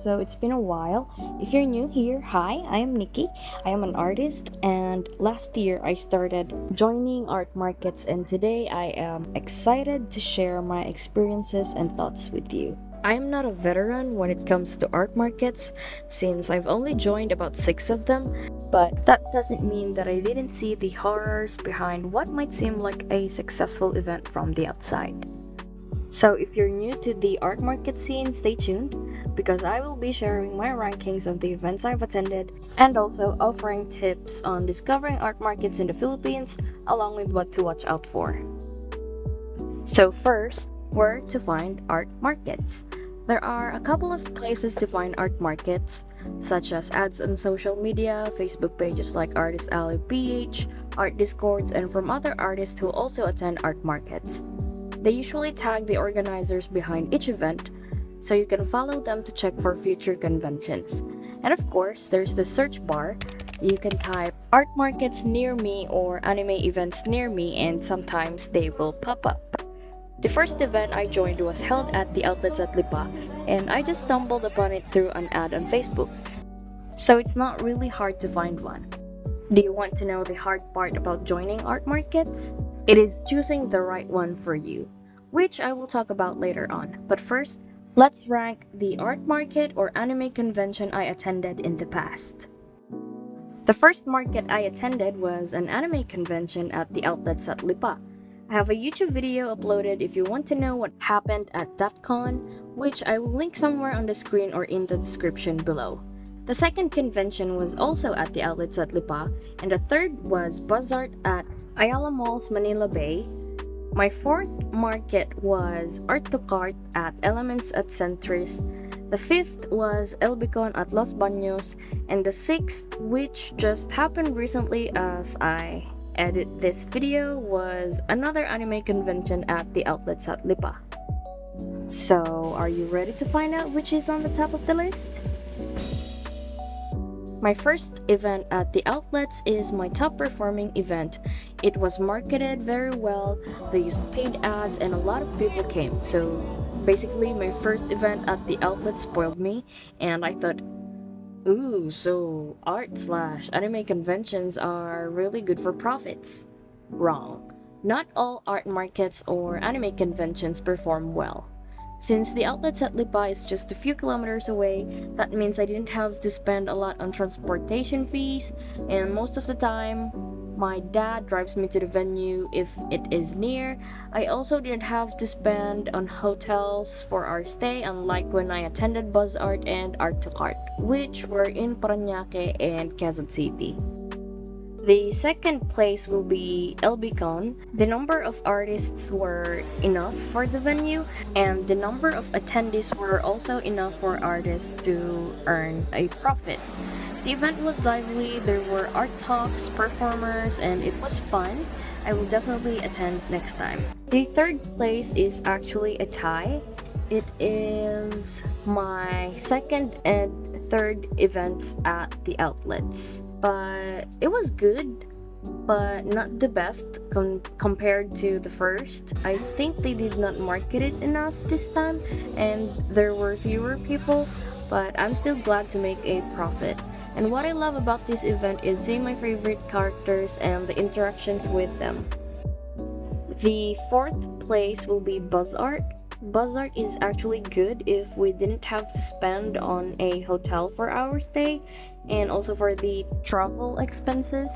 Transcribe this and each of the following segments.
So it's been a while. If you're new here, hi, I am Nikki. I am an artist, and last year I started joining art markets, and today I am excited to share my experiences and thoughts with you. I am not a veteran when it comes to art markets since I've only joined about 6 of them, but that doesn't mean that I didn't see the horrors behind what might seem like a successful event from the outside. So if you're new to the art market scene, stay tuned because I will be sharing my rankings of the events I've attended and also offering tips on discovering art markets in the Philippines along with what to watch out for. So first, where to find art markets. There are a couple of places to find art markets, such as ads on social media, Facebook pages like Artist Alley PH, art discords, and from other artists who also attend art markets. They usually tag the organizers behind each event, so you can follow them to check for future conventions. And of course, there's the search bar. You can type art markets near me or anime events near me, and sometimes they will pop up. The first event I joined was held at the outlets at Lipa, and I just stumbled upon it through an ad on Facebook. So it's not really hard to find one. Do you want to know the hard part about joining art markets? It is choosing the right one for you, which I will talk about later on. But first, let's rank the art market or anime convention I attended in the past. The first market I attended was an anime convention at the outlets at Lipa. I have a YouTube video uploaded if you want to know what happened at that con, which I will link somewhere on the screen or in the description below. The second convention was also at the outlets at Lipa, and the third was Buzzart at Ayala Mall's Manila Bay. My fourth market was Art to Cart at Elements at Centris. The fifth was Elbicon at Los Baños, and the sixth, which just happened recently as I edit this video, was another anime convention at the outlets at Lipa. So, are you ready to find out which is on the top of the list? My first event at the outlets is my top performing event. It was marketed very well, they used paid ads, and a lot of people came. So basically, my first event at the outlet spoiled me, and I thought, ooh, so art/anime conventions are really good for profits. Wrong. Not all art markets or anime conventions perform well. Since the outlets at Lipa is just a few kilometers away, that means I didn't have to spend a lot on transportation fees, and most of the time, my dad drives me to the venue if it is near. I also didn't have to spend on hotels for our stay, unlike when I attended Buzz Art and Art to Cart, which were in Parañaque and Quezon City. The second place will be Elbicon. The number of artists were enough for the venue, and the number of attendees were also enough for artists to earn a profit. The event was lively, there were art talks, performers, and it was fun. I will definitely attend next time. The third place is actually a tie. It is my second and third events at the outlets. But it was good, but not the best compared to the first. I think they did not market it enough this time, and there were fewer people, but I'm still glad to make a profit. And what I love about this event is seeing my favorite characters and the interactions with them. The fourth place will be Buzz Art. Buzz Art is actually good if we didn't have to spend on a hotel for our stay and also for the travel expenses.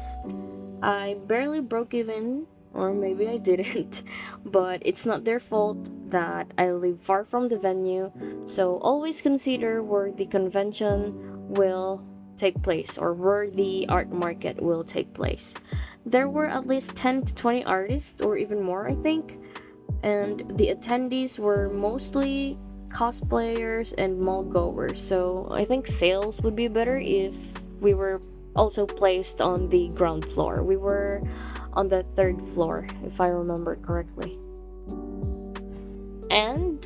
I barely broke even, or maybe I didn't, but it's not their fault that I live far from the venue, so always consider where the convention will take place or where the art market will take place. There were at least 10 to 20 artists, or even more, I think, and the attendees were mostly cosplayers and mall goers, so I think sales would be better if we were also placed on the ground floor. We were on the third floor, if I remember correctly. And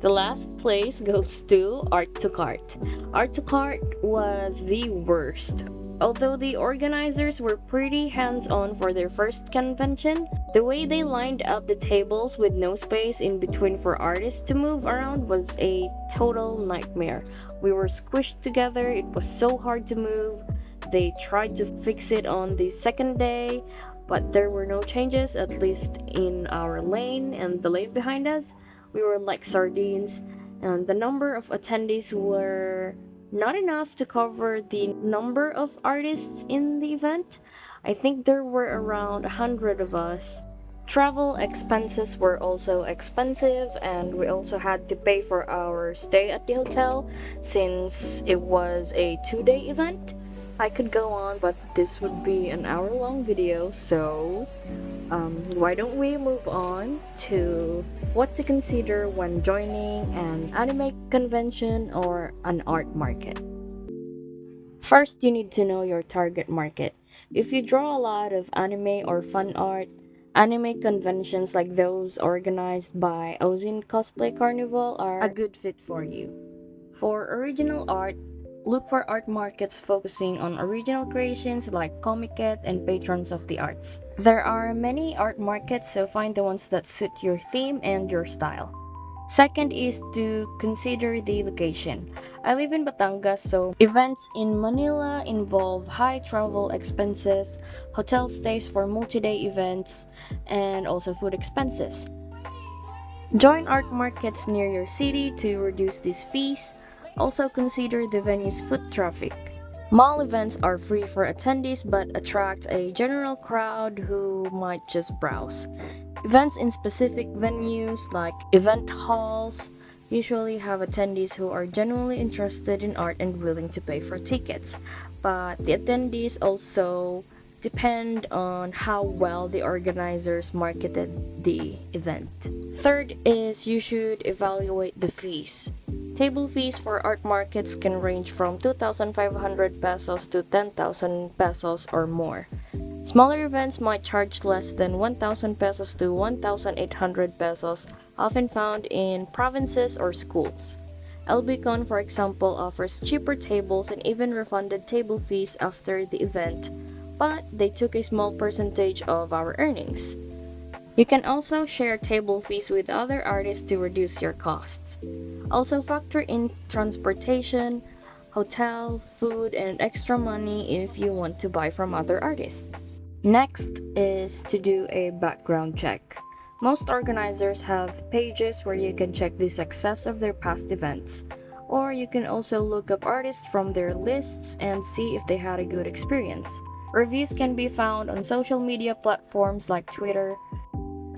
the last place goes to Art to Cart. Art to Cart was the worst. Although the organizers were pretty hands-on for their first convention, The way they lined up the tables with no space in between for artists to move around was a total nightmare. We were squished together, it was so hard to move. They tried to fix it on the second day, but there were no changes, at least in our lane and the lane behind us. We were like sardines, and the number of attendees were not enough to cover the number of artists in the event. I think there were around 100 of us. Travel expenses were also expensive, and we also had to pay for our stay at the hotel since it was a 2 day event. I could go on, but this would be an hour long video, so why don't we move on to what to consider when joining an anime convention or an art market? First, you need to know your target market. If you draw a lot of anime or fun art, anime conventions like those organized by Ozin Cosplay Carnival are a good fit for you. For original art, look for art markets focusing on original creations like Comiket and Patrons of the Arts. There are many art markets, so find the ones that suit your theme and your style. Second is to consider the location. I live in Batangas, so events in Manila involve high travel expenses, hotel stays for multi-day events, and also food expenses. Join art markets near your city to reduce these fees. Also consider the venue's foot traffic. Mall events are free for attendees but attract a general crowd who might just browse. Events in specific venues like event halls usually have attendees who are genuinely interested in art and willing to pay for tickets, but the attendees also depend on how well the organizers marketed the event. Third is you should evaluate the fees. Table fees for art markets can range from 2,500 pesos to 10,000 pesos or more. Smaller events might charge less than 1,000 pesos to 1,800 pesos, often found in provinces or schools. LBCon, for example, offers cheaper tables and even refunded table fees after the event, but they took a small percentage of our earnings. You can also share table fees with other artists to reduce your costs. Also factor in transportation, hotel, food, and extra money if you want to buy from other artists. Next is to do a background check. Most organizers have pages where you can check the success of their past events, or you can also look up artists from their lists and see if they had a good experience. Reviews can be found on social media platforms like Twitter.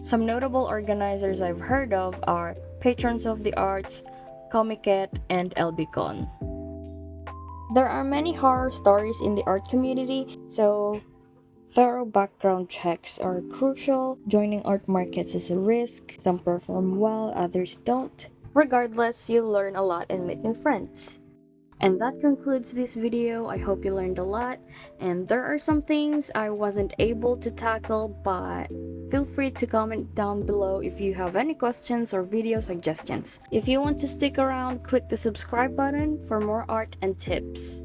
Some notable organizers I've heard of are Patrons of the Arts, Comiket, and LBCon. There are many horror stories in the art community, so thorough background checks are crucial. Joining art markets is a risk. Some perform well, others don't. Regardless, you'll learn a lot and meet new friends. And that concludes this video. I hope you learned a lot. And there are some things I wasn't able to tackle, but feel free to comment down below if you have any questions or video suggestions. If you want to stick around, click the subscribe button for more art and tips.